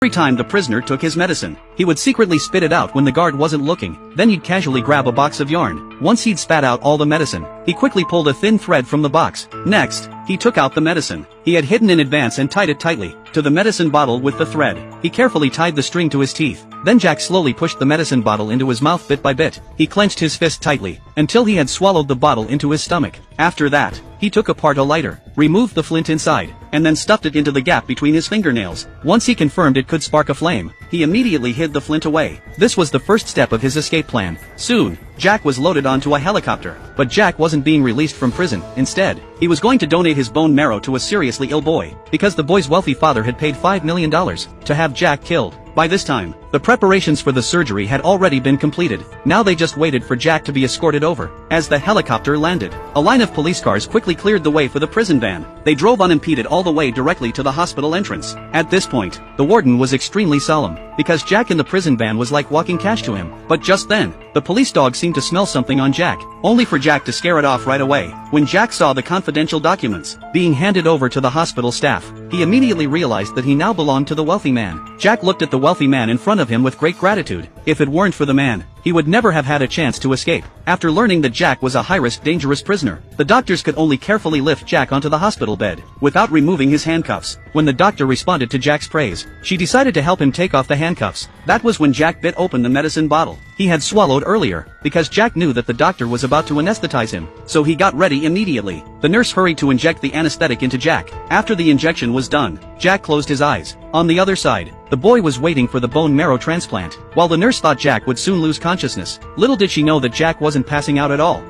Every time the prisoner took his medicine, he would secretly spit it out when the guard wasn't looking, then he'd casually grab a box of yarn. Once he'd spat out all the medicine, he quickly pulled a thin thread from the box. Next, he took out the medicine he had hidden in advance and tied it tightly to the medicine bottle with the thread. He carefully tied the string to his teeth. Then Jack slowly pushed the medicine bottle into his mouth bit by bit. He clenched his fist tightly until he had swallowed the bottle into his stomach. After that, he took apart a lighter, removed the flint inside, and then stuffed it into the gap between his fingernails. Once he confirmed it could spark a flame, he immediately hid the flint away. This was the first step of his escape plan. Soon, Jack was loaded onto a helicopter. But Jack wasn't being released from prison. Instead, he was going to donate his bone marrow to a seriously ill boy, because the boy's wealthy father had paid $5 million to have Jack killed. By this time, the preparations for the surgery had already been completed. Now they just waited for Jack to be escorted over. As the helicopter landed, a line of police cars quickly cleared the way for the prison van. They drove unimpeded all the way directly to the hospital entrance. At this point, the warden was extremely solemn, because Jack in the prison van was like walking cash to him. But just then, the police dog seemed to smell something on Jack, only for Jack to scare it off right away. When Jack saw the confidential documents being handed over to the hospital staff, he immediately realized that he now belonged to the wealthy man. Jack looked at the wealthy man in front of him with great gratitude. If it weren't for the man, he would never have had a chance to escape. After learning that Jack was a high-risk, dangerous prisoner, the doctors could only carefully lift Jack onto the hospital bed, without removing his handcuffs. When the doctor responded to Jack's praise, she decided to help him take off the handcuffs. That was when Jack bit open the medicine bottle he had swallowed earlier, because Jack knew that the doctor was about to anesthetize him, so he got ready immediately. The nurse hurried to inject the anesthetic into Jack. After the injection was done, Jack closed his eyes. On the other side, the boy was waiting for the bone marrow transplant. While the nurse thought Jack would soon lose consciousness, little did she know that Jack wasn't passing out at all.